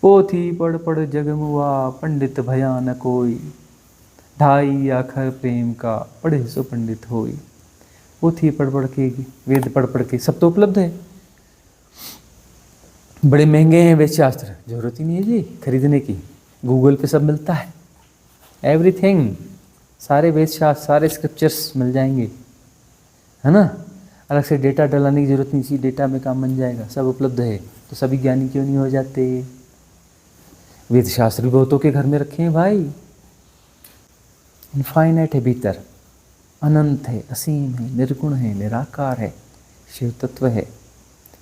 पोथी पढ़ पढ़ जग मुआ, पंडित भया न कोई, ढाई आखर प्रेम का, पढ़े सो पंडित होई। पोथी पढ़ पढ़ के, वेद पढ़ पढ़ के, सब तो उपलब्ध है। बड़े महंगे हैं वेद शास्त्र, जरूरत ही नहीं है जी खरीदने की, गूगल पे सब मिलता है, एवरीथिंग, सारे वेद शास्त्र, सारे स्क्रिप्चर्स मिल जाएंगे, है ना। अलग से डेटा डलाने की जरूरत नहीं, इसी डेटा में काम बन जाएगा, सब उपलब्ध है। तो सभी ज्ञानी क्यों नहीं हो जाते? वेद शास्त्र भी बहुतों के घर में रखे हैं भाई। इनफाइनाइट है भीतर, अनंत है, असीम है, निर्गुण है, निराकार है, शिव तत्व है।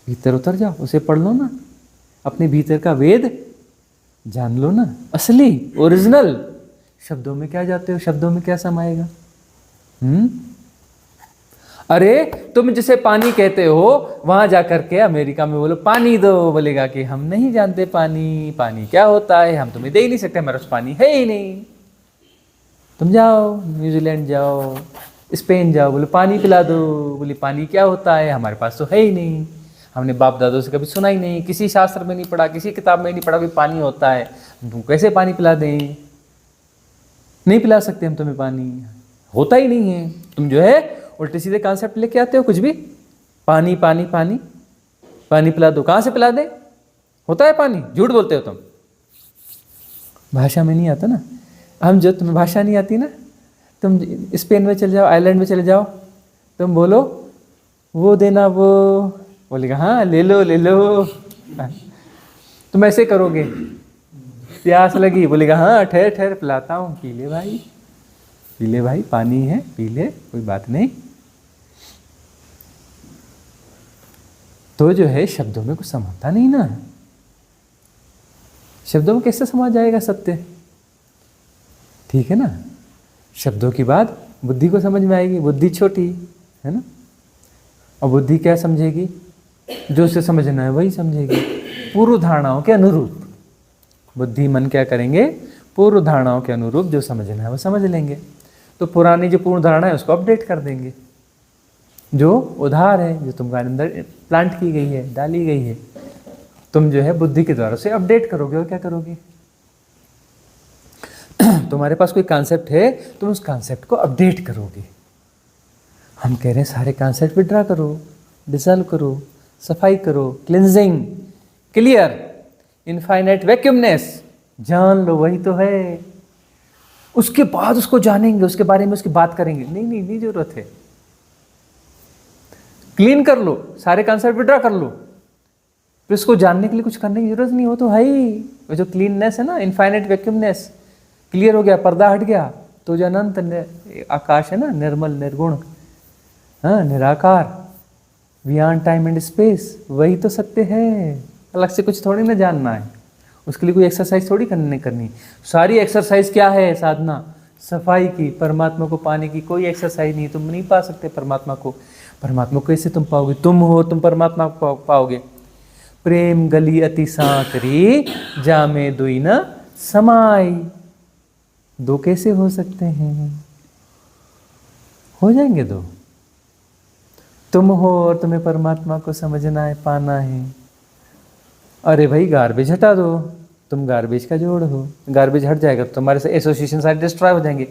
भीतर उतर जाओ, उसे पढ़ लो ना, अपने भीतर का वेद जान लो ना, असली ओरिजिनल। शब्दों में क्या जाते हो, शब्दों में क्या समाएगा? अरे तुम जिसे पानी कहते हो, वहां जाकर के अमेरिका में बोलो पानी दो, बोलेगा कि हम नहीं जानते पानी, पानी क्या होता है, हम तुम्हें दे ही नहीं सकते, हमारे पास पानी है ही नहीं। तुम जाओ न्यूजीलैंड जाओ, स्पेन जाओ, बोलो पानी पिला दो, बोले पानी क्या होता है, हमारे पास तो है ही नहीं, हमने बाप दादों से कभी सुना ही नहीं, किसी शास्त्र में नहीं पढ़ा, किसी किताब में नहीं पढ़ा भी पानी होता है, तुम कैसे पानी पिला दें? नहीं पिला सकते हम तुम्हें, पानी होता ही नहीं है। तुम जो है उल्टे सीधे कॉन्सेप्ट लेके आते हो, कुछ भी पानी पानी पानी, पानी पिला दो, कहाँ से पिला दे? होता है पानी? झूठ बोलते हो तुम, भाषा में नहीं आता ना। हम जो, तुम्हें भाषा नहीं आती ना, तुम स्पेन में चले जाओ, आयरलैंड में चले जाओ, तुम बोलो वो देना, वो बोलेगा हाँ ले लो ले लो। तुम ऐसे करोगे, प्यास लगी, बोलेगा हाँ ठहर ठहर पिलाता हूँ, पी ले भाई, पी ले भाई, पानी है पी ले, कोई बात नहीं। तो जो है शब्दों में कुछ समाता नहीं ना, शब्दों में कैसे समा जाएगा सत्य? ठीक है ना। शब्दों की बात बुद्धि को समझ में आएगी, बुद्धि छोटी है ना, और बुद्धि क्या समझेगी? जो उसे समझना है वही समझेगी, पूर्व धारणाओं के अनुरूप। बुद्धि मन क्या करेंगे? पूर्व धारणाओं के अनुरूप जो समझना है वो समझ लेंगे। तो पुरानी जो पूर्ण धारणा है उसको अपडेट कर देंगे, जो उधार है, जो तुम्हारे अंदर प्लांट की गई है, डाली गई है, तुम जो है बुद्धि के द्वारा उसे अपडेट करोगे। और क्या करोगे? तुम्हारे पास कोई कॉन्सेप्ट है, तुम उस कॉन्सेप्ट को अपडेट करोगे। हम कह रहे हैं सारे कॉन्सेप्ट विड्रॉ करो, डिसॉल्व करो, सफाई करो, क्लिनजिंग, क्लियर, इनफाइनाइट वैक्यूमनेस, जान लो वही तो है। उसके बाद उसको जानेंगे, उसके बारे में उसकी बात करेंगे। नहीं जरूरत है, क्लीन कर लो, सारे कॉन्सेप्ट विड्रॉ कर लो, फिर उसको जानने के लिए कुछ करने की जरूरत नहीं हो। तो है ही वो जो क्लीननेस है ना, इनफाइनाइट वैक्यूमनेस, क्लियर हो गया, पर्दा हट गया, तो जो अनंत आकाश है ना, निर्मल निर्गुण, हाँ निराकार, बियॉन्ड टाइम एंड स्पेस, वही तो सत्य है। अलग से कुछ थोड़ी ना जानना है, उसके लिए कोई एक्सरसाइज थोड़ी करनी। सारी एक्सरसाइज क्या है? साधना, सफाई की, परमात्मा को पाने की कोई एक्सरसाइज नहीं। तुम नहीं पा सकते परमात्मा को। परमात्मा को कैसे तुम पाओगे? तुम हो, तुम परमात्मा को पाओगे। प्रेम गली अति सांकरी, जामे दुई न समाई। दो कैसे हो सकते हैं? हो जाएंगे दो। तुम हो और तुम्हें परमात्मा को समझना है, पाना है। अरे भाई गार्बेज हटा दो, तुम गार्बेज का जोड़ हो, गार्बेज हट जाएगा तो तुम्हारे से एसोसिएशन सारे डिस्ट्रॉय हो जाएंगे।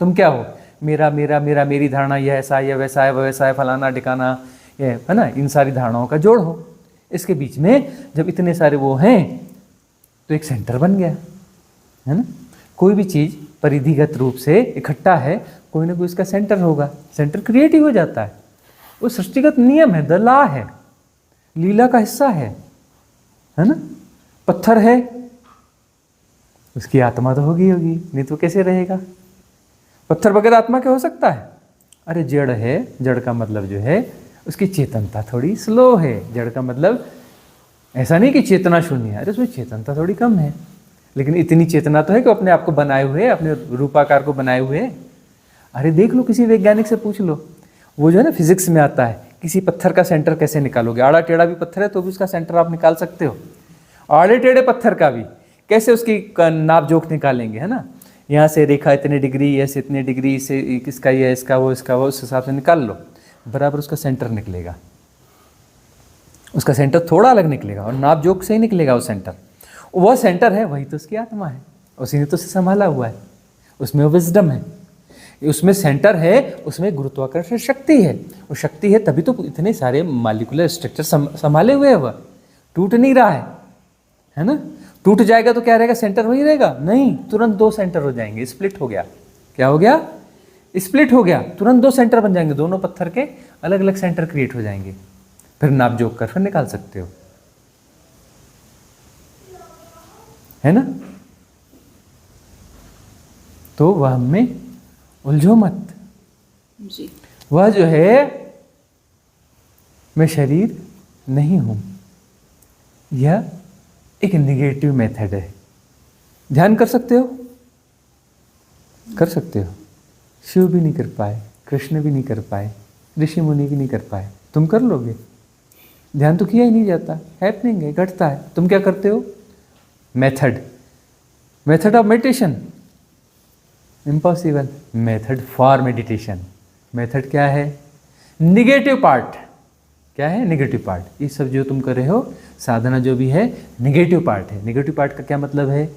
तुम क्या हो? मेरा मेरा मेरा, मेरी धारणा यह ऐसा है, वैसा है, वैसा है, फलाना ठिकाना, ये है ना, इन सारी धारणाओं का जोड़ हो। इसके बीच में जब इतने सारे वो हैं तो एक सेंटर बन गया, है ना। कोई भी चीज़ परिधिगत रूप से इकट्ठा है, कोई ना कोई इसका सेंटर होगा, सेंटर क्रिएट ही हो जाता है। वो सृष्टिगत नियम है, द लॉ है, लीला का हिस्सा है ना। पत्थर है, उसकी आत्मा तो होगी, नहीं तो कैसे रहेगा? पत्थर बगैर आत्मा के हो सकता है? अरे जड़ है, जड़ का मतलब जो है उसकी चेतनता थोड़ी स्लो है। जड़ का मतलब ऐसा नहीं कि चेतना शून्य है, अरे उसमें चेतनता थोड़ी कम है, लेकिन इतनी चेतना तो है कि अपने आप को बनाए हुए, अपने रूपाकार को बनाए हुए। अरे देख लो, किसी वैज्ञानिक से पूछ लो, वो जो है ना फिजिक्स में आता है, किसी पत्थर का सेंटर कैसे निकालोगे? आड़ा टेढ़ा भी पत्थर है तो भी उसका सेंटर आप निकाल सकते हो। आड़े टेढ़े पत्थर का भी कैसे उसकी नाप जोख निकालेंगे, है ना। यहाँ से रेखा इतने डिग्री, ऐसे इतने डिग्री से, इसका ये, इसका वो, उस हिसाब से निकाल लो, बराबर उसका सेंटर निकलेगा। उसका सेंटर थोड़ा अलग निकलेगा और नाप जोख से ही निकलेगा वो सेंटर। वह सेंटर है, वही तो उसकी आत्मा है, उसी ने तो उसे संभाला हुआ है, उसमें विजडम है, उसमें सेंटर है, उसमें गुरुत्वाकर्षण शक्ति है। वो शक्ति है तभी तो इतने सारे मॉलिक्यूलर स्ट्रक्चर संभाले हुए है, वह टूट नहीं रहा है ना। टूट जाएगा तो क्या रहेगा, सेंटर वही रहेगा? नहीं, तुरंत दो सेंटर हो जाएंगे, स्प्लिट हो गया। क्या हो गया? स्प्लिट हो गया, तुरंत दो सेंटर बन जाएंगे, दोनों पत्थर के अलग अलग सेंटर क्रिएट हो जाएंगे। फिर नाप जोक कर फिर निकाल सकते हो, है ना। तो वह में उलझो मत जी। वह जो है मैं शरीर नहीं हूं, यह एक निगेटिव मेथड है। ध्यान कर सकते हो? कर सकते हो। शिव भी नहीं कर पाए, कृष्ण भी नहीं कर पाए, ऋषि मुनि भी नहीं कर पाए, तुम कर लोगे? ध्यान तो किया ही नहीं जाता, हैपनिंग है, घटता है। तुम क्या करते हो? Method of meditation, impossible. Method for meditation, method क्या है? Negative part. क्या है? Negative part. ये सब जो तुम कर रहे हो, साधना जो भी है, निगेटिव पार्ट है। निगेटिव पार्ट का क्या मतलब है?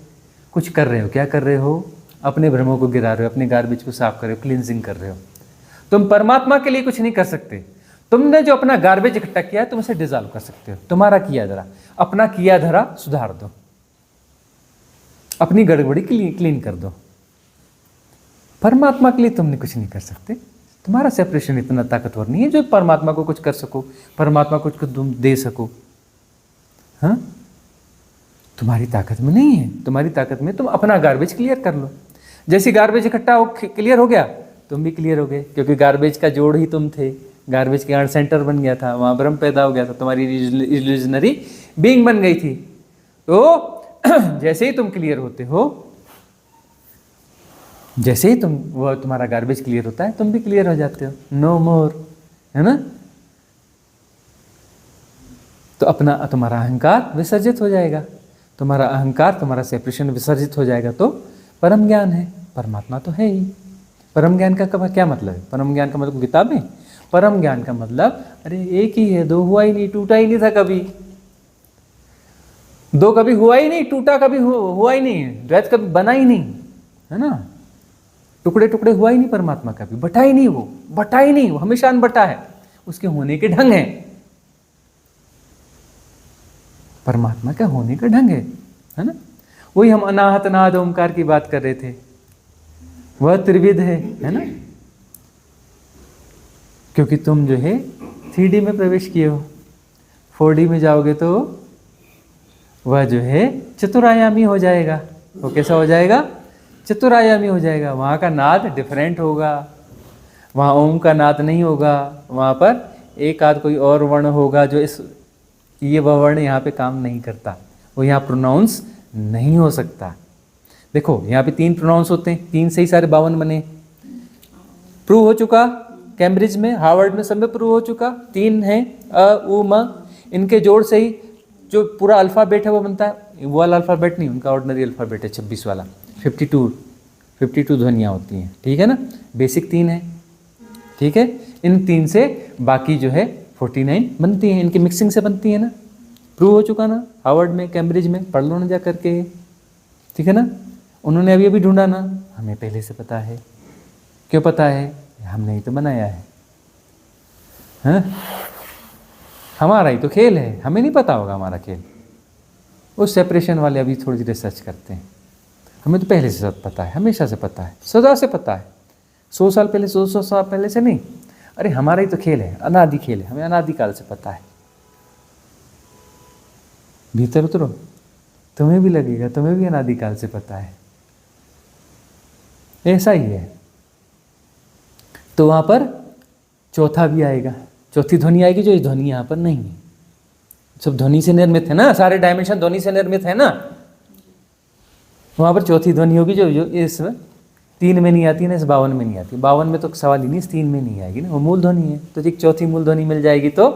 कुछ कर रहे हो, क्या कर रहे हो? अपने भ्रमों को गिरा रहे हो, अपने गार्बेज को साफ कर रहे हो, क्लींजिंग कर रहे हो। तुम परमात्मा के लिए कुछ नहीं कर सकते। तुमने जो अपना गार्बेज इकट्ठा किया है, तुम इसे डिजॉल्व कर सकते हो। तुम्हारा किया धरा, अपना किया धरा सुधार दो, अपनी गड़बड़ी क्लीन कर दो। परमात्मा के लिए तुमने कुछ नहीं कर सकते। तुम्हारा सेपरेशन इतना ताकतवर नहीं है जो परमात्मा को कुछ कर सको, परमात्मा को कुछ तुम दे सको। हाँ, तुम्हारी ताकत में नहीं है। तुम्हारी ताकत में तुम अपना गार्बेज क्लियर कर लो। जैसे गार्बेज इकट्ठा हो क्लियर हो गया, तुम भी क्लियर हो गए, क्योंकि गार्बेज का जोड़ ही तुम थे। गार्बेज के कारण सेंटर बन गया था, वहाँ ब्रह्म पैदा हो गया था, तुम्हारी इल्यूजनरी बीइंग बन गई थी। तो जैसे ही तुम क्लियर होते हो, जैसे ही तुम्हारा गार्बेज क्लियर होता है, तुम भी क्लियर हो जाते हो। नो मोर, है ना। तो अपना तुम्हारा अहंकार विसर्जित हो जाएगा, तुम्हारा अहंकार, तुम्हारा सेपरेशन विसर्जित हो जाएगा। तो परम ज्ञान है, परमात्मा तो है ही। परम ज्ञान का क्या मतलब है? परम ज्ञान का मतलब किताबें? परम ज्ञान का मतलब अरे एक ही है, दो हुआ ही नहीं, टूटा ही नहीं था कभी, दो कभी हुआ ही नहीं, टूटा कभी हुआ ही नहीं, द्वैत कभी बना ही नहीं, है ना। टुकड़े टुकड़े हुआ ही नहीं परमात्मा का भी, बटा ही नहीं, वो बटा ही नहीं, वो हमेशा अनबटा है। उसके होने के ढंग है, परमात्मा का होने का ढंग है ना। वही हम अनाहत नाद ओमकार की बात कर रहे थे, वह त्रिविध है ना। क्योंकि तुम जो है 3D में प्रवेश किए हो, 4D में जाओगे तो वह जो है चतुरायामी हो जाएगा। वो कैसा हो जाएगा? चतुरायामी हो जाएगा। वहाँ का नाद डिफरेंट होगा, वहाँ ओम का नाद नहीं होगा, वहाँ पर एक आध कोई और वर्ण होगा जो ये वह वर्ण यहाँ पे काम नहीं करता, वो यहाँ प्रोनाउंस नहीं हो सकता। देखो यहाँ पे 3 प्रोनाउंस होते हैं, 3 से ही सारे 52 बने। प्रूव हो चुका कैम्ब्रिज में, हार्वर्ड में, सब में प्रूव हो चुका। 3 हैं, अ उ म, इनके जोड़ से ही जो पूरा अल्फ़ाबेट है वो बनता है। वो वाला अल्फ़ाबेट नहीं, उनका ऑर्डिनरी अल्फ़ाबेट है 26 वाला। 52 ध्वनियाँ होती हैं, ठीक है ना। बेसिक 3 है, ठीक है। इन 3 से बाकी जो है 49 बनती हैं, इनकी मिक्सिंग से बनती है ना। प्रूव हो चुका ना, हार्वर्ड में, कैम्ब्रिज में, पढ़ लो ना जा करके, ठीक है ना। उन्होंने अभी अभी ढूंढा ना, हमें पहले से पता है। क्यों पता है? हमने ही तो बनाया है, हाँ? हमारा ही तो खेल है, हमें नहीं पता होगा हमारा खेल। उस सेपरेशन वाले अभी थोड़ी सी रिसर्च करते हैं, हमें तो पहले से सब पता है, हमेशा से पता है, सदा से पता है। 100 साल पहले, 100 साल पहले से नहीं। अरे हमारा ही तो खेल है, अनादि खेल है, हमें अनादिकाल से पता है। भीतर उतरो, तुम्हें भी लगेगा, तुम्हें भी अनादिकाल से पता है। ऐसा ही है। तो वहाँ पर चौथा भी आएगा, चौथी ध्वनि आएगी, जो इस ध्वनि यहाँ पर नहीं है। सब ध्वनि से निर्मित है ना, सारे डायमेंशन ध्वनि से निर्मित है ना। वहाँ पर चौथी ध्वनि होगी जो इस 3 में नहीं आती ना, इस 52 में नहीं आती। 52 में तो सवाल ही नहीं, इस 3 में नहीं आएगी ना, वो मूल ध्वनि है। तो एक चौथी मूल ध्वनि मिल जाएगी तो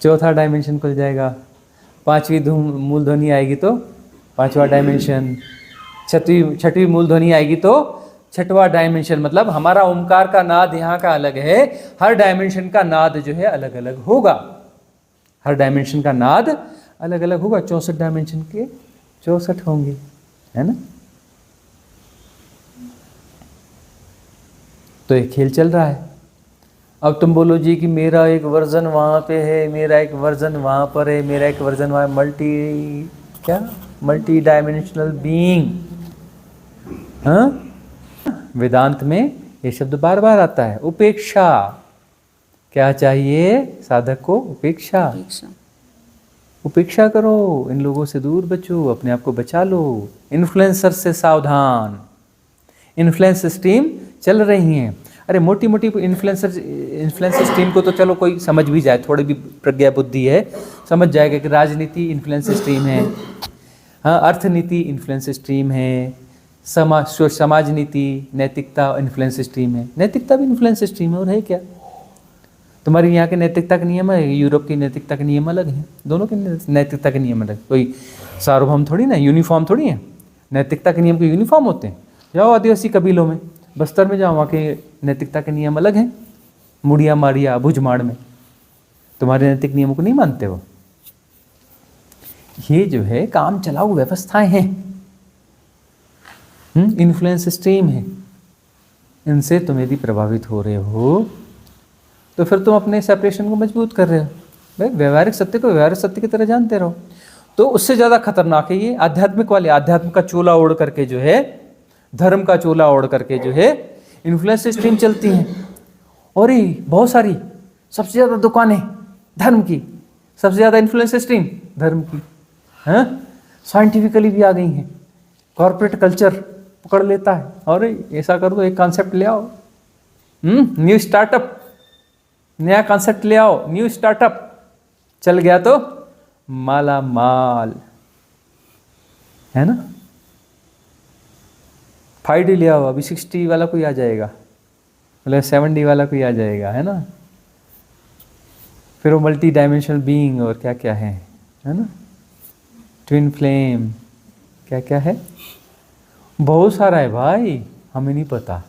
चौथा डायमेंशन खुल जाएगा। 5वीं मूल ध्वनि आएगी तो 5वां डायमेंशन। छठवीं मूल ध्वनि आएगी तो 6वां डायमेंशन। मतलब हमारा ओमकार का नाद यहाँ का अलग है, हर डायमेंशन का नाद जो है अलग अलग होगा। हर डायमेंशन का नाद अलग अलग होगा, 64 डायमेंशन के 64 होंगे, है ना। तो एक खेल चल रहा है। अब तुम बोलो जी कि मेरा एक वर्जन वहाँ पे है, मेरा एक वर्जन वहाँ पर है, मेरा एक वर्जन वहाँ, मल्टी डायमेंशनल बीइंग। हाँ, वेदांत में ये शब्द बार बार आता है, उपेक्षा। क्या चाहिए साधक को? उपेक्षा। उपेक्षा करो, इन लोगों से दूर बचो, अपने आप को बचा लो। इन्फ्लुएंसर से सावधान, इन्फ्लुएंस स्ट्रीम चल रही हैं। अरे मोटी मोटी इन्फ्लुएंसर स्ट्रीम को तो चलो कोई समझ भी जाए, थोड़ी भी प्रज्ञा बुद्धि है, समझ जाएगा कि राजनीति इन्फ्लुएंस स्ट्रीम है, हाँ, अर्थनीति इन्फ्लुएंस स्ट्रीम है, समाज नीति, नैतिकता इन्फ्लुएंस स्ट्रीम है। नैतिकता भी इन्फ्लुएंस स्ट्रीम है, और है क्या? तुम्हारे यहाँ के नैतिकता के नियम है, यूरोप की नैतिकता के नियम अलग हैं, दोनों के नैतिकता के नियम अलग। कोई सार्वभौम थोड़ी ना, यूनिफॉर्म थोड़ी है। नैतिकता के नियम को यूनिफॉर्म होते हैं। जाओ आदिवासी कबीलों में, बस्तर में जाओ, वहाँ के नैतिकता के नियम अलग हैं। मुड़िया मारिया भुजमाड़ में तुम्हारे नैतिक नियमों को नहीं मानते हो। ये जो है काम चलाऊ व्यवस्थाएं हैं, इन्फ्लुएंस स्ट्रीम है। इनसे तुम यदि प्रभावित हो रहे हो तो फिर तुम अपने सेपरेशन को मजबूत कर रहे हो। भाई व्यवहारिक सत्य को व्यवहारिक सत्य की तरह जानते रहो। तो उससे ज़्यादा खतरनाक है ये आध्यात्मिक वाले, आध्यात्म का चोला ओढ़ करके जो है, धर्म का चोला ओढ़ करके जो है इन्फ्लुएंस स्ट्रीम चलती हैं। और ही बहुत सारी, सबसे ज़्यादा दुकानें धर्म की, सबसे ज़्यादा इन्फ्लुएंस स्ट्रीम धर्म की, हैं, साइंटिफिकली भी आ गई हैं। कॉर्पोरेट कल्चर पकड़ लेता है, और ऐसा कर दो, एक कॉन्सेप्ट ले आओ, न्यू स्टार्टअप, नया कॉन्सेप्ट ले आओ, न्यू स्टार्टअप, चल गया तो माला माल, है ना। 5D ले आओ, अभी 60 वाला कोई आ जाएगा, मतलब 7D वाला कोई आ जाएगा, है ना। फिर वो मल्टी डायमेंशनल बीइंग और क्या क्या है ना, ट्विन फ्लेम, क्या क्या है, बहुत सारा है भाई, हमें नहीं पता।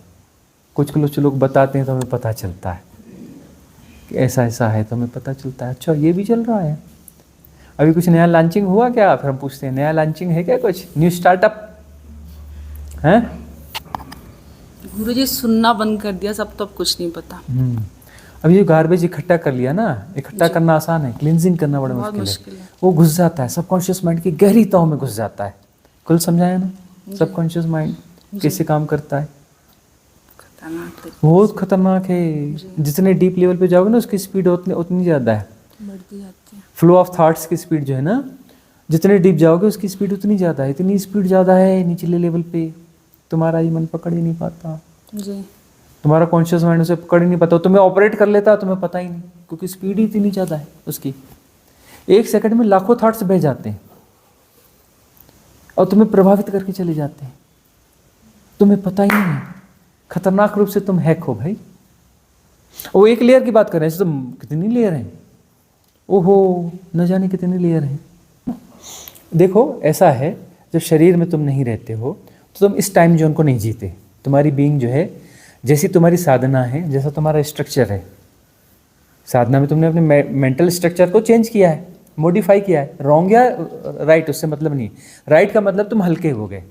कुछ लोग बताते हैं तो हमें पता चलता है कि ऐसा ऐसा है, तो हमें पता चलता है, अच्छा ये भी चल रहा है। अभी कुछ नया लॉन्चिंग हुआ क्या? फिर हम पूछते हैं नया लॉन्चिंग है क्या, कुछ न्यू स्टार्टअप है? गुरुजी सुनना बंद कर दिया सब, तो अब कुछ नहीं पता। अब ये गार्बेज इकट्ठा कर लिया ना, इकट्ठा करना आसान है, क्लींजिंग करना बड़ा मुश्किल है। वो घुस जाता है सबकॉन्शियस माइंड की गहरी तहों में, घुस जाता है। कल समझाया ना, सबकॉन्शियस माइंड कैसे काम करता है, बहुत खतरनाक है। जितने डीप लेवल पे जाओगे ना, उसकी स्पीड उतनी ज़्यादा है, बढ़ती जाती है। फ्लो ऑफ थॉट्स की स्पीड जो है ना, जितने डीप जाओगे उसकी स्पीड उतनी ज़्यादा है। इतनी स्पीड ज़्यादा है निचले लेवल पे, तुम्हारा ही मन पकड़ ही नहीं पाता जी, तुम्हारा कॉन्शियस माइंड उसे पकड़ ही नहीं पाता, तुम्हें ऑपरेट कर लेता है, तुम्हें पता ही नहीं, क्योंकि स्पीड ही इतनी ज़्यादा है उसकी। 1 सेकंड में लाखों थॉट्स बह जाते हैं और तुम्हें प्रभावित करके चले जाते हैं, तुम्हें पता ही नहीं। खतरनाक रूप से तुम हैक हो भाई। वो एक लेयर की बात कर रहे हैं, तुम कितनी लेयर हैं, ओहो न जाने कितनी लेयर हैं। देखो ऐसा है, जब शरीर में तुम नहीं रहते हो तो तुम इस टाइम जोन को नहीं जीते। तुम्हारी बीइंग जो है, जैसी तुम्हारी साधना है, जैसा तुम्हारा स्ट्रक्चर है, साधना में तुमने अपने मेंटल स्ट्रक्चर को चेंज किया है, मॉडिफाई किया है। रॉन्ग या राइट उससे मतलब नहीं। राइट का मतलब तुम हल्के हो गए,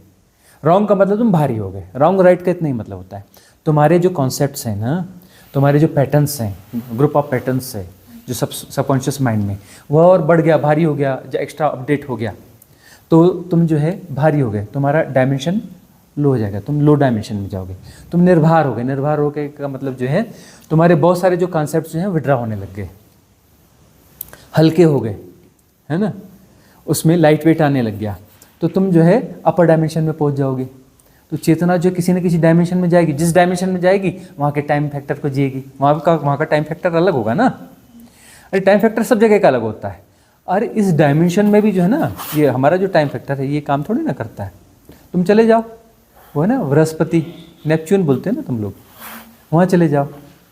रॉन्ग का मतलब तुम भारी हो गए। रॉन्ग राइट का इतना ही मतलब होता है। तुम्हारे जो कॉन्सेप्ट्स हैं ना, तुम्हारे जो पैटर्न्स हैं, ग्रुप ऑफ पैटर्न्स है जो सबकॉन्शियस माइंड में, वह और बढ़ गया, भारी हो गया, जो एक्स्ट्रा अपडेट हो गया, तो तुम जो है भारी हो गए, तुम्हारा डायमेंशन लो हो जाएगा, तुम लो डायमेंशन में जाओगे, तुम निर्भर हो गए। निर्भर हो गए का मतलब जो है, तुम्हारे बहुत सारे जो कॉन्सेप्ट्स जो हैं विड्रा होने लग गए, हल्के हो गए, है ना, उसमें लाइट वेट आने लग गया, तो तुम जो है अपर डायमेंशन में पहुंच जाओगे। तो चेतना जो किसी न किसी डायमेंशन में जाएगी, जिस डायमेंशन में जाएगी वहाँ के टाइम फैक्टर को जिएगी। वहाँ का टाइम फैक्टर अलग होगा ना। अरे टाइम फैक्टर सब जगह का अलग होता है। अरे इस डायमेंशन में भी जो है ना, ये हमारा जो टाइम फैक्टर है ये काम थोड़ी ना करता है। तुम चले जाओ, वो है ना बृहस्पति, नेपच्यून बोलते हैं ना तुम लोग, वहाँ चले जाओ,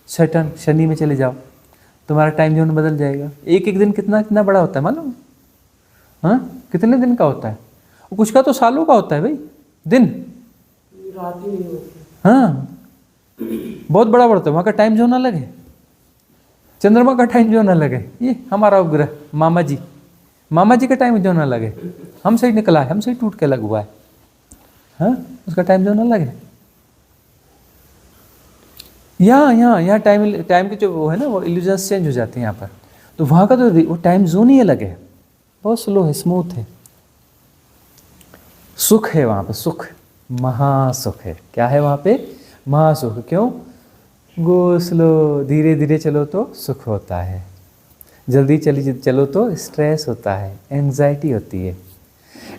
सैटर्न शनि में चले जाओ, तुम्हारा टाइम जोन बदल जाएगा। एक एक दिन कितना कितना बड़ा होता है मालूम? हाँ, कितने दिन का होता है? कुछ का तो सालों का होता है भाई, दिन रात ही नहीं होती। हाँ, बहुत बड़ा होता है। वहाँ का टाइम जोन अलग है, चंद्रमा का टाइम जोन अलग है। ये हमारा उपग्रह मामा जी, मामा जी का टाइम जो ना लगे, हमसे ही निकला है, हमसे ही टूट के अलग हुआ है, हाँ, उसका टाइम जो ना लगे। यहाँ टाइम की जो वो है ना, वो इल्यूजन्स चेंज हो जाते हैं यहाँ पर। तो वहाँ का तो वो टाइम जोन ही अलग है, बहुत स्लो है, स्मूथ है, सुख है वहाँ पे, सुख, महासुख है। क्या है वहाँ पे? महासुख। क्यों? गो स्लो, धीरे धीरे चलो तो सुख होता है, जल्दी चलो तो स्ट्रेस होता है, एंजाइटी होती है।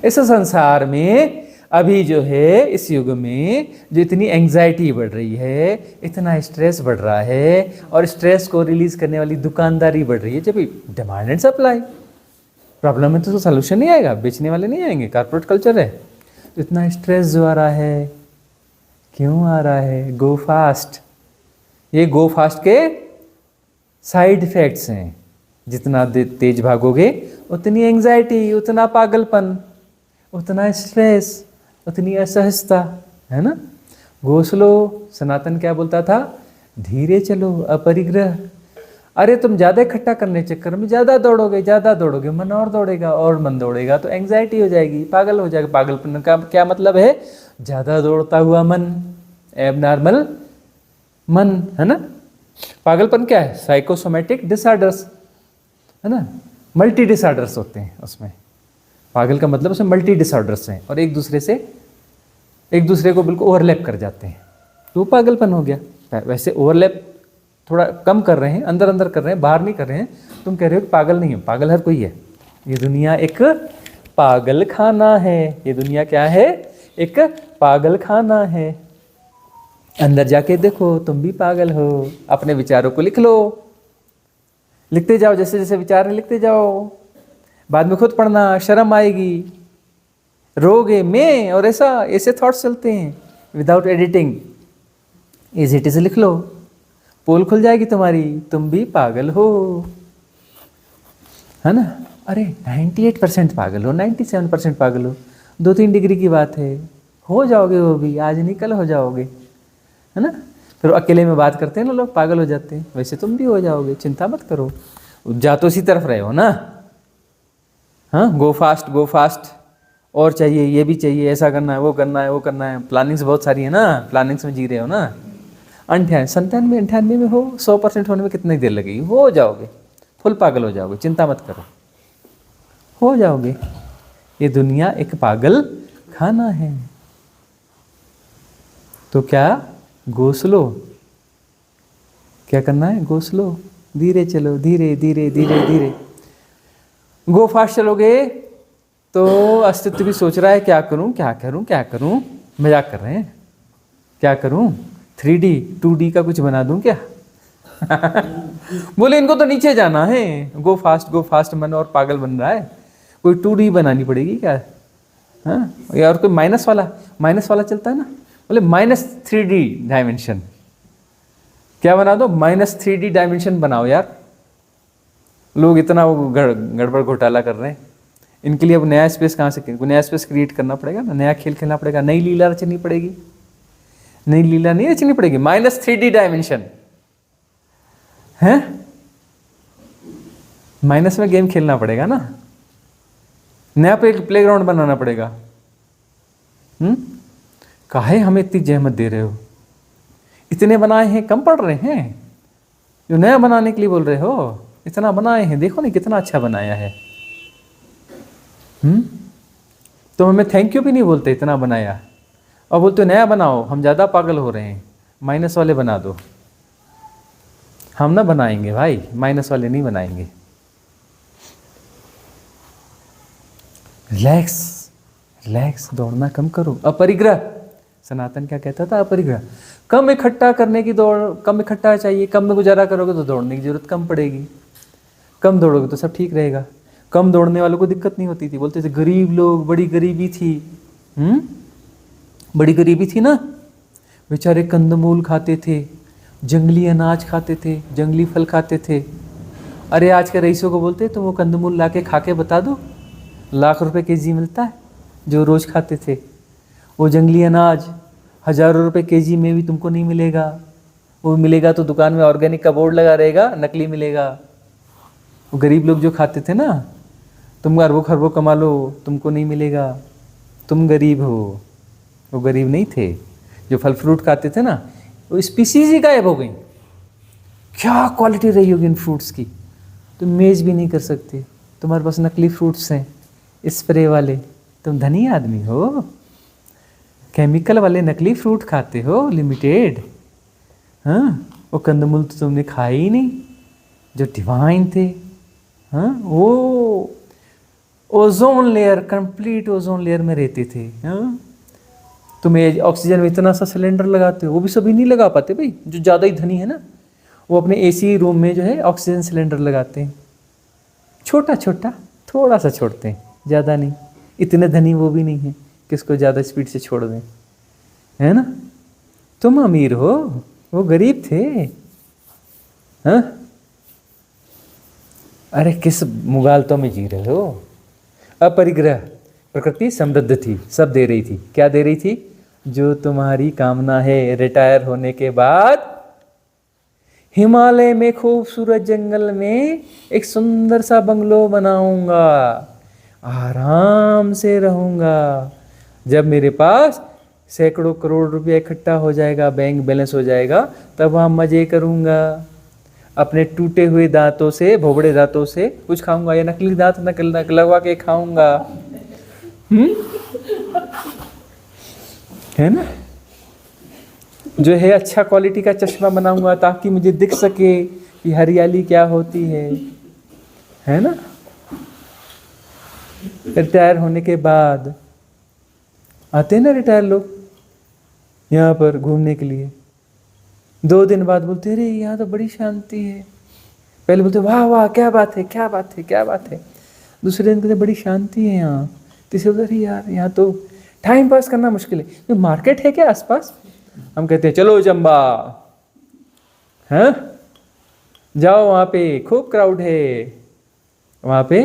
इस संसार में अभी जो है, इस युग में जो इतनी एंजाइटी बढ़ रही है, इतना स्ट्रेस बढ़ रहा है, और स्ट्रेस को रिलीज करने वाली दुकानदारी बढ़ रही है। जब डिमांड एंड सप्लाई, प्रॉब्लम में तो सोल्यूशन नहीं आएगा, बेचने वाले नहीं आएंगे, कॉर्पोरेट कल्चर है। तो इतना स्ट्रेस जो आ रहा है, क्यों आ रहा है? गो फास्ट। ये गो फास्ट के साइड इफेक्ट्स हैं। जितना तेज भागोगे उतनी एंजाइटी, उतना पागलपन, उतना स्ट्रेस, उतनी असहजता, है ना। गो स्लो, सनातन क्या बोलता था? धीरे चलो, अपरिग्रह। अरे तुम ज़्यादा इकट्ठा करने चक्कर में ज़्यादा दौड़ोगे, मन और दौड़ेगा, और मन दौड़ेगा तो एंग्जाइटी हो जाएगी, पागल हो जाएगा। पागलपन का क्या मतलब है? ज़्यादा दौड़ता हुआ मन, एबनॉर्मल मन, है ना। पागलपन क्या है? साइकोसोमेटिक डिसऑर्डर्स, है ना, मल्टी डिसऑर्डर्स होते हैं उसमें। पागल का मतलब उसमें मल्टी डिसऑर्डर्स हैं, और एक दूसरे को बिल्कुल ओवरलैप कर जाते हैं, तो पागलपन हो गया। वैसे ओवरलैप थोड़ा कम कर रहे हैं, अंदर अंदर कर रहे हैं, बाहर नहीं कर रहे हैं। तुम कह रहे हो कि पागल नहीं हो, पागल हर कोई है। ये दुनिया एक पागल खाना है। ये दुनिया क्या है? एक पागल खाना है। अंदर जाके देखो, तुम भी पागल हो। अपने विचारों को लिख लो, लिखते जाओ, जैसे जैसे विचार हैं लिखते जाओ। बाद में खुद पढ़ना, शर्म आएगी, रोगे मैं, और ऐसे थॉट्स चलते हैं without editing. As it is लिख लो, पोल खुल जाएगी तुम्हारी, तुम भी पागल हो, है ना। अरे 98% पागल हो, 97% पागल हो, 2-3 डिग्री की बात है, हो जाओगे वो भी, आज नहीं कल हो जाओगे, है ना। फिर अकेले में बात करते हैं ना लोग, पागल हो जाते हैं। वैसे तुम भी हो जाओगे, चिंता मत करो, जा तो इसी तरफ रहे हो ना। हाँ, गो फास्ट, और चाहिए, ये भी चाहिए, ऐसा करना है, वो करना है, वो करना है। प्लानिंग्स बहुत सारी है ना, प्लानिंग्स में जी रहे हो ना। 97 में हो, 100% होने में कितनी देर लगेगी? हो जाओगे, फुल पागल हो जाओगे, चिंता मत करो, हो जाओगे। ये दुनिया एक पागल खाना है। तो क्या? Go slow. क्या करना है? गो स्लो, धीरे चलो, धीरे धीरे धीरे धीरे। गो फास्ट चलोगे तो अस्तित्व भी सोच रहा है क्या करूं, क्या करूं, क्या करूं। मजाक कर रहे हैं, क्या करूं, 3D 2D का कुछ बना दूं क्या? बोले इनको तो नीचे जाना है, गो फास्ट मन और पागल बन रहा है, कोई 2D बनानी पड़ेगी क्या? हाँ, या और कोई माइनस वाला चलता है ना, बोले -3D डायमेंशन। क्या बना दो? -3D डायमेंशन बनाओ यार। लोग इतना वो गड़बड़ घोटाला कर रहे हैं, इनके लिए अब नया स्पेस कहाँ से, नया स्पेस क्रिएट करना पड़ेगा ना, नया खेल खेलना पड़ेगा, नई लीला रचनी पड़ेगी। नई लीला नहीं रचनी पड़ेगी, -3D डायमेंशन है, माइनस में गेम खेलना पड़ेगा ना, नया प्लेग्राउंड बनाना पड़ेगा। काहे हमें इतनी जहमत दे रहे हो? इतने बनाए हैं, कम पड़ रहे हैं जो नया बनाने के लिए बोल रहे हो? इतना बनाए हैं, देखो ना कितना अच्छा बनाया है। तो हमें थैंक यू भी नहीं बोलते, इतना बनाया, और बोलते नया बनाओ, हम ज़्यादा पागल हो रहे हैं, माइनस वाले बना दो। हम ना बनाएंगे भाई, माइनस वाले नहीं बनाएंगे। रिलैक्स, दौड़ना कम करो, अपरिग्रह। सनातन क्या कहता था? अपरिग्रह। कम इकट्ठा करने की दौड़, कम इकट्ठा चाहिए, कम में गुजारा करोगे तो दौड़ने की जरूरत कम पड़ेगी, कम दौड़ोगे तो सब ठीक रहेगा। कम दौड़ने वालों को दिक्कत नहीं होती थी, बोलते थे गरीब लोग, बड़ी गरीबी थी। बड़ी गरीबी थी ना, बेचारे कंदमूल खाते थे, जंगली अनाज खाते थे, जंगली फल खाते थे। अरे आज के रईसों को बोलते तो वो कंदमूल ला के खा के बता दो, लाख रुपए केजी मिलता है जो रोज खाते थे। वो जंगली अनाज हजारों रुपए केजी में भी तुमको नहीं मिलेगा, वो मिलेगा तो दुकान में ऑर्गेनिक का बोर्ड लगा रहेगा, नकली मिलेगा। वो गरीब लोग जो खाते थे ना, तुम अरबों खरबों कमा लो, तुमको नहीं मिलेगा, तुम गरीब हो। वो गरीब नहीं थे, जो फल फ्रूट खाते थे ना, वो स्पीसीज ही गायब हो गई। क्या क्वालिटी रही होगी इन फ्रूट्स की, तुम मेज भी नहीं कर सकते। तुम्हारे पास नकली फ्रूट्स हैं, स्प्रे वाले, तुम धनी आदमी हो, केमिकल वाले नकली फ्रूट खाते हो लिमिटेड। हाँ, वो कंदमूल तो तुमने खाए ही नहीं जो डिवाइन थे। हाँ, वो ozone layer, complete ozone layer में रहते थे। हाँ, तुम ऑक्सीजन में इतना सा सिलेंडर लगाते हो, वो भी सभी नहीं लगा पाते भाई। जो ज़्यादा ही धनी है ना, वो अपने एसी रूम में जो है ऑक्सीजन सिलेंडर लगाते हैं, छोटा छोटा, थोड़ा सा छोड़ते हैं, ज़्यादा नहीं। इतने धनी वो भी नहीं है कि उसको ज़्यादा स्पीड से छोड़ दें, है ना। तुम अमीर हो, वो गरीब थे। हाँ, अरे किस मुगालतों में जी रहे हो। अपरिग्रह, प्रकृति समृद्ध थी, सब दे रही थी। क्या दे रही थी? जो तुम्हारी कामना है। रिटायर होने के बाद हिमालय में खूबसूरत जंगल में एक सुंदर सा बंगलो बनाऊंगा, आराम से रहूंगा। जब मेरे पास सैकड़ों करोड़ रुपया इकट्ठा हो जाएगा, बैंक बैलेंस हो जाएगा, तब वहाँ मजे करूंगा। अपने टूटे हुए दांतों से, भोबड़े दांतों से कुछ खाऊंगा, या नकली दांत नकल लगवा के खाऊंगा। है ना। जो है अच्छा क्वालिटी का चश्मा बनाऊंगा ताकि मुझे दिख सके कि हरियाली क्या होती है ना। रिटायर होने के बाद आते हैं ना रिटायर लोग यहाँ पर घूमने के लिए, 2 दिन बाद बोलते अरे यहाँ तो बड़ी शांति है। पहले बोलते वाह वाह क्या बात है, क्या बात है, क्या बात है। दूसरे दिन कहते बड़ी शांति है यहाँ। तीसरे बोलते अरे यार यहाँ तो टाइम पास करना मुश्किल है। तो मार्केट है क्या आसपास? हम कहते हैं चलो चंबा, हैं जाओ, वहाँ पे खूब क्राउड है, वहाँ पे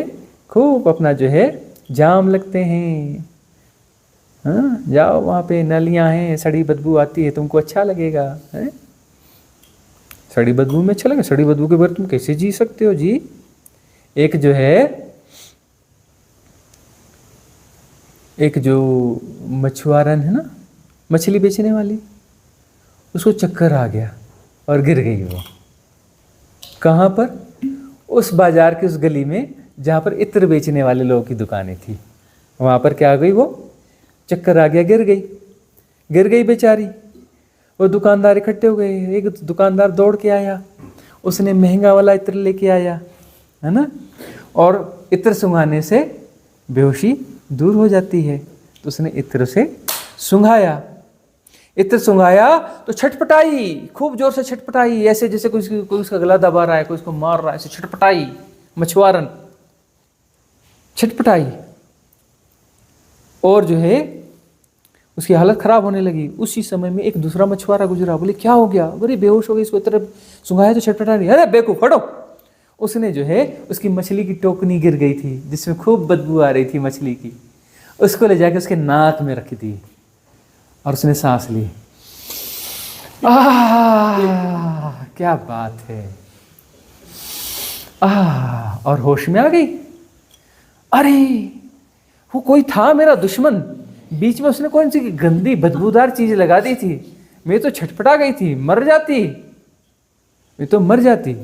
खूब अपना जो है जाम लगते हैं। हाँ, जाओ वहाँ पे नालियाँ हैं, सड़ी बदबू आती है, तुमको अच्छा लगेगा। है सड़ी बदबू में अच्छा लगेगा? सड़ी बदबू के बगैर तुम कैसे जी सकते हो जी। एक जो है, एक जो मछुआरन है ना, मछली बेचने वाली, उसको चक्कर आ गया और गिर गई वो। कहाँ पर? उस बाजार की उस गली में जहाँ पर इत्र बेचने वाले लोगों की दुकानें थी, वहाँ पर क्या आ गई वो, चक्कर आ गया, गिर गई बेचारी। वो दुकानदार इकट्ठे हो गए। एक दुकानदार दौड़ के आया, उसने महंगा वाला इत्र लेके आया, है ना। और इत्र सुंघाने से बेहोशी दूर हो जाती है, तो उसने इत्र से सुंघाया। इत्र सुंघाया तो छटपटाई, खूब जोर से छटपटाई, ऐसे जैसे कोई उसका गला दबा रहा है, कोई उसको मार रहा है, ऐसे छटपटाई। मछुआरन छटपटाई और जो है उसकी हालत खराब होने लगी। उसी समय में एक दूसरा मछुआरा गुजरा। बोले क्या हो गया? बोले बेहोश हो गई, इसको इत्र सुंघाया तो छटपटा रही। अरे बेवकूफ हटो। उसने जो है उसकी मछली की टोकनी गिर गई थी जिसमें खूब बदबू आ रही थी मछली की, उसको ले जाके उसके नाक में रखी थी और उसने सांस ली। क्या बात है। और होश में आ गई। अरे वो कोई था मेरा दुश्मन, बीच में उसने कौन सी गंदी बदबूदार चीज लगा दी थी, मैं तो छटपटा गई थी, मर जाती, मैं तो मर जाती।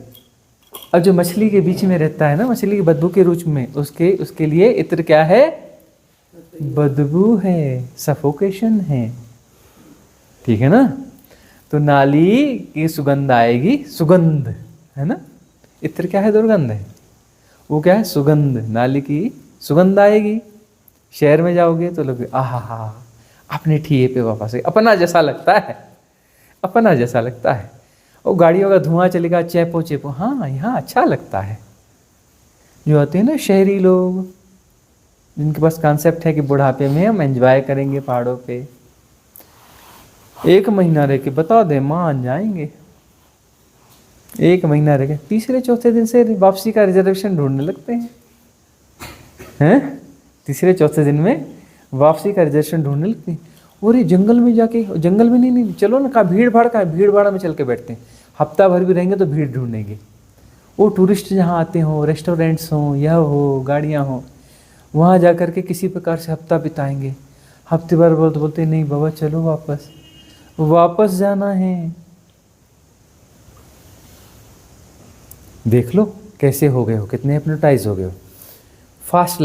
अब जो मछली के बीच में रहता है ना, मछली की बदबू के रूप में, उसके लिए इत्र क्या है? बदबू है, सफोकेशन है। ठीक है ना। तो नाली की सुगंध आएगी, सुगंध है ना। इत्र क्या है? दुर्गंध है। वो क्या है? सुगंध। नाली की सुगंध आएगी। शहर में जाओगे तो लोग आहा अपने ठिए पे वापस है, अपना जैसा लगता है, अपना जैसा लगता है। और गाड़ियों का धुआं चलेगा, चेपो चेपो, हाँ यहाँ अच्छा लगता है। जो आते हैं ना शहरी लोग, जिनके पास कॉन्सेप्ट है कि बुढ़ापे में हम एंजॉय करेंगे पहाड़ों पे, 1 महीना रह के बता दे मान जाएंगे। 1 महीना रह के तीसरे चौथे दिन से वापसी का रिजर्वेशन ढूंढने लगते हैं। तीसरे चौथे दिन में वापसी का रिजर्वेशन ढूंढने लगते हैं। और ये जंगल में जाके, जंगल में नहीं चलो ना, कहाँ भीड़ भाड़ का है, भीड़ भाड़ में चल के बैठते हैं। हफ्ता भर भी रहेंगे तो भीड़ ढूंढेंगे। वो टूरिस्ट जहाँ आते हों, रेस्टोरेंट्स हों, यह हो, गाड़ियाँ हों, वहाँ जा कर के किसी प्रकार से हफ्ता बिताएंगे, हफ्ते भर बोलते बोलते नहीं बाबा चलो वापस जाना है। देख लो कैसे हो गए हो, कितने हिप्नोटाइज हो गए हो। फास्ट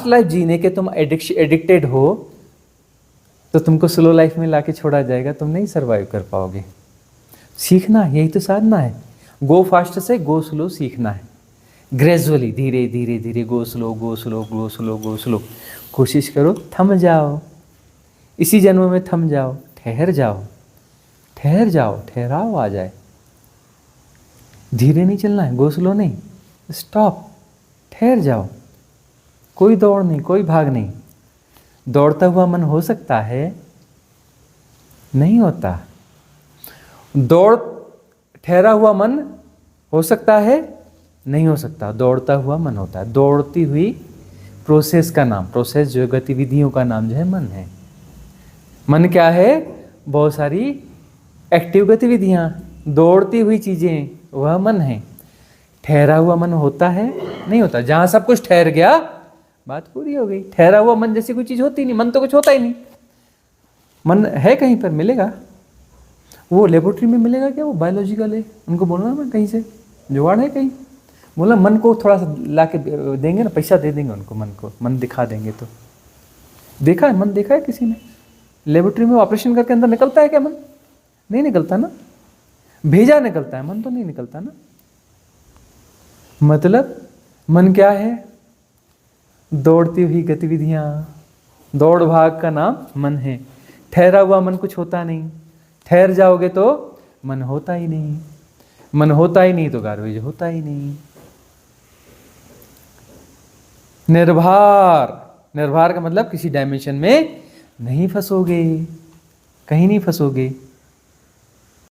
लाइफ जीने के तुम एडिक्टेड हो तो तुमको स्लो लाइफ में लाके छोड़ा जाएगा, तुम नहीं सर्वाइव कर पाओगे। सीखना यही तो साधना है। गो फास्ट से गो स्लो सीखना है, ग्रेजुअली, धीरे धीरे धीरे, go slow go slow go slow go slow. कोशिश करो थम जाओ, इसी जन्म में थम जाओ, ठहर जाओ, ठहराव आ जाए। धीरे नहीं चलना है, गो स्लो नहीं, स्टॉप, ठहर जाओ। कोई दौड़ नहीं, कोई भाग नहीं। दौड़ता हुआ मन हो सकता है, नहीं होता। ठहरा हुआ मन हो सकता है, नहीं हो सकता। दौड़ता हुआ मन होता है। दौड़ती हुई प्रोसेस का नाम, प्रोसेस जो गतिविधियों का नाम जो है मन है। मन क्या है? बहुत सारी एक्टिव गतिविधियाँ, दौड़ती हुई चीज़ें, वह मन है। ठहरा हुआ मन होता है, नहीं होता। जहाँ सब कुछ ठहर गया बात पूरी हो गई। ठहरा हुआ मन जैसी कोई चीज़ होती नहीं, मन तो कुछ होता ही नहीं। मन है कहीं पर, मिलेगा वो लेबोरेटरी में मिलेगा क्या? वो बायोलॉजिकल है, उनको बोलना मैं कहीं से जुगाड़ है कहीं। बोला मन को थोड़ा सा ला के देंगे ना, पैसा दे देंगे उनको, मन को मन दिखा देंगे। तो देखा है मन, देखा है किसी ने? लेबोरेटरी में ऑपरेशन करके अंदर निकलता है क्या मन? नहीं निकलता ना, भेजा निकलता है, मन तो नहीं निकलता ना। मतलब मन क्या है? दौड़ती हुई गतिविधियाँ, दौड़ भाग का नाम मन है। ठहरा हुआ मन कुछ होता नहीं, ठहर जाओगे तो मन होता ही नहीं, मन होता ही नहीं तो गार्बेज होता ही नहीं। निर्भर, निर्भर का मतलब किसी डायमेंशन में नहीं फंसोगे, कहीं नहीं फंसोगे।